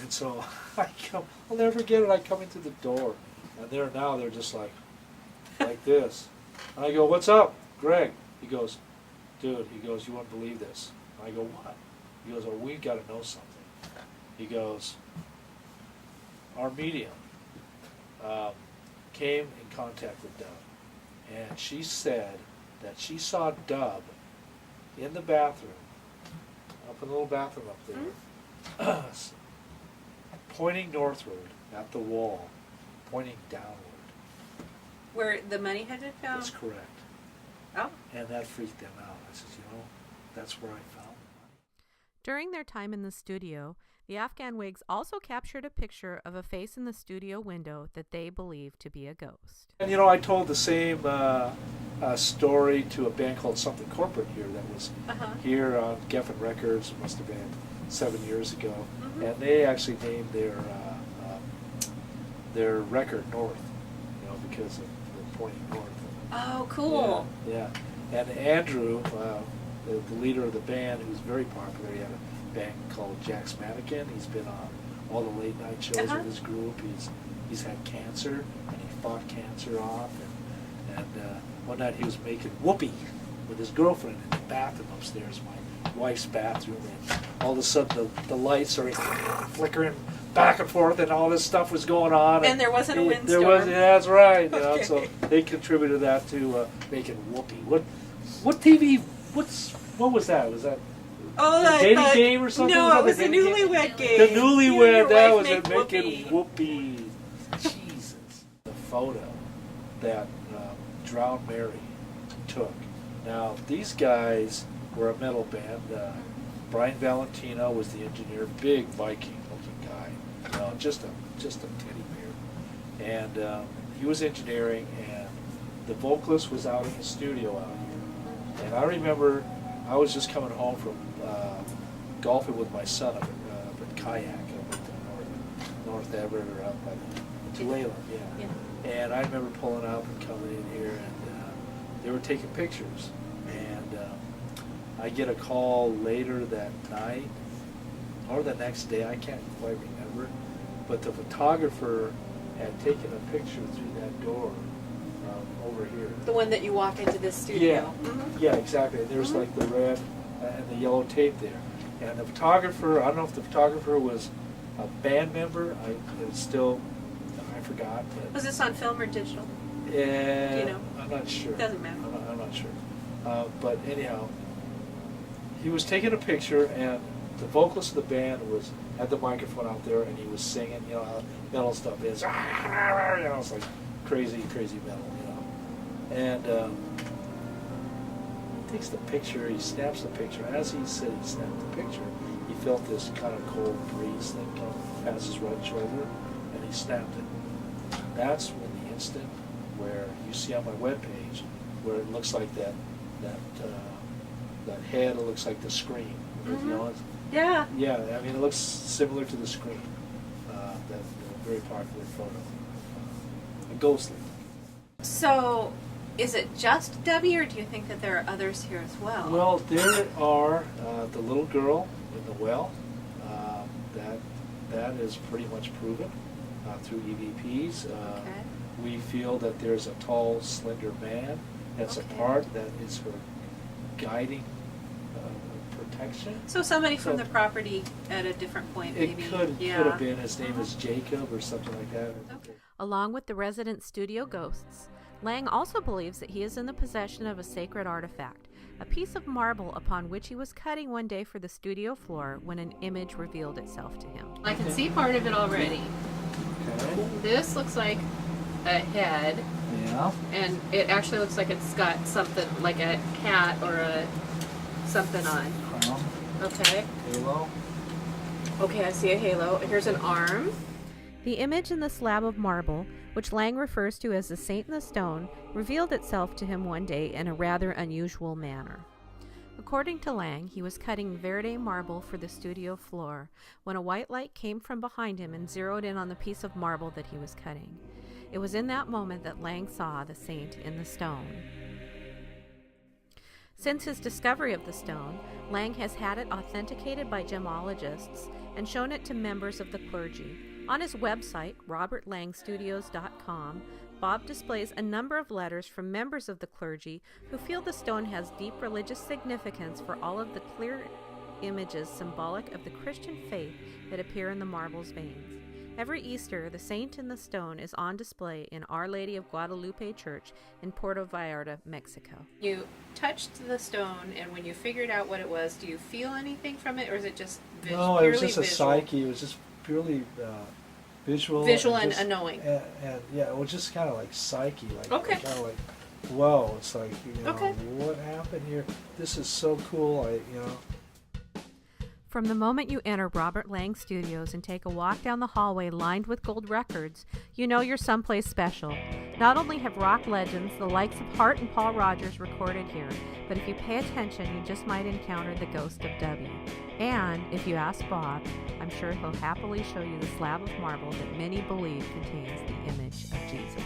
And so I'll never forget it. I come into the door, and they're just like this. And I go, "What's up, Greg?" He goes, "Dude," he goes, "you wouldn't believe this." And I go, "What?" He goes, "Oh, we got to know something." He goes, "Our medium came in contact with Dub, and she said that she saw Dub in the bathroom, up in the little bathroom up there, pointing northward at the wall, pointing downward." Where the money had been found? That's correct. Oh. And that freaked them out. I said, that's where I found the money. During their time in the studio, the Afghan Wigs also captured a picture of a face in the studio window that they believed to be a ghost. And I told the same story to a band called Something Corporate here that was here on Geffen Records. It must have been 7 years ago. And they actually named their record North, because of the pointing north. Oh, cool. Yeah. And Andrew, the leader of the band, who's very popular, he had a band called Jack's Mannequin. He's been on all the late night shows with his group. He's had cancer, and he fought cancer off. And one night he was making whoopee with his girlfriend in the bathroom upstairs, my wife's bathroom, and all of a sudden the lights are flickering back and forth, and all this stuff was going on. And there wasn't a windstorm. There was, that's right. Okay. So they contributed that to making whoopee. What TV? What was that? Was that the dating game or something? No, it was the Newlywed Game. The Newlywed, that was it, whoopee. making whoopee. Jesus. The photo that Drowned Mary took. Now, these guys were a metal band. Brian Valentino was the engineer, big Viking-looking guy, just a teddy bear. And he was engineering, and the vocalist was out in the studio out here. And I remember I was just coming home from golfing with my son up at Kayak up at North Everett, or out by the Tulalip, yeah. And I remember pulling up and coming in here, and they were taking pictures. And I get a call later that night, or the next day, I can't quite remember, but the photographer had taken a picture through that door over here. The one that you walk into this studio. Yeah, exactly. There's like the red and the yellow tape there. And the photographer, I don't know if the photographer was a band member. I forgot. But Was this on film or digital? Yeah, Do you know? I'm not sure. Doesn't matter. I'm not sure. But anyhow, he was taking a picture, and the vocalist of the band had the microphone out there, and he was singing, how metal stuff is. It's like crazy metal, And he takes the picture, he snaps the picture. As he said he snapped the picture, he felt this kind of cold breeze that came past his right shoulder, and he snapped it. That's when the instant where you see on my webpage, where it looks like that head, it looks like the screen. Yeah. Yeah, I mean, it looks similar to the screen. That very popular photo. A ghostly. So, is it just Debbie, or do you think that there are others here as well? Well, there are the little girl in the well. That is pretty much proven through EVPs. We feel that there's a tall, slender man that's a part that is her guiding protection. So somebody from the property at a different point, maybe. It could have been. His name is Jacob or something like that. Okay. Along with the resident studio ghosts, Lang also believes that he is in the possession of a sacred artifact, a piece of marble upon which he was cutting one day for the studio floor when an image revealed itself to him. I can see part of it already. Okay. This looks like a head, Yeah. and it actually looks like it's got something like a hat or a something on. Crown. Okay. Halo. Okay, I see a halo. Here's an arm. The image in the slab of marble, which Lang refers to as the Saint in the Stone, revealed itself to him one day in a rather unusual manner. According to Lang, he was cutting verde marble for the studio floor when a white light came from behind him and zeroed in on the piece of marble that he was cutting. It was in that moment that Lang saw the Saint in the Stone. Since his discovery of the stone, Lang has had it authenticated by gemologists and shown it to members of the clergy. On his website, robertlangstudios.com, Bob displays a number of letters from members of the clergy who feel the stone has deep religious significance for all of the clear images symbolic of the Christian faith that appear in the marble's veins. Every Easter, the saint in the stone is on display in Our Lady of Guadalupe Church in Puerto Vallarta, Mexico. You touched the stone, and when you figured out what it was, do you feel anything from it, or is it just No, it was purely just a visual? psyche. It was just purely visual. Visual and just- knowing. And yeah, it was just kind of like psyche. Like, Okay. kind of like, whoa, it's like, Okay. what happened here? This is so cool. From the moment you enter Robert Lang Studios and take a walk down the hallway lined with gold records, you know you're someplace special. Not only have rock legends, the likes of Hart and Paul Rogers, recorded here, but if you pay attention, you just might encounter the ghost of W. And if you ask Bob, I'm sure he'll happily show you the slab of marble that many believe contains the image of Jesus.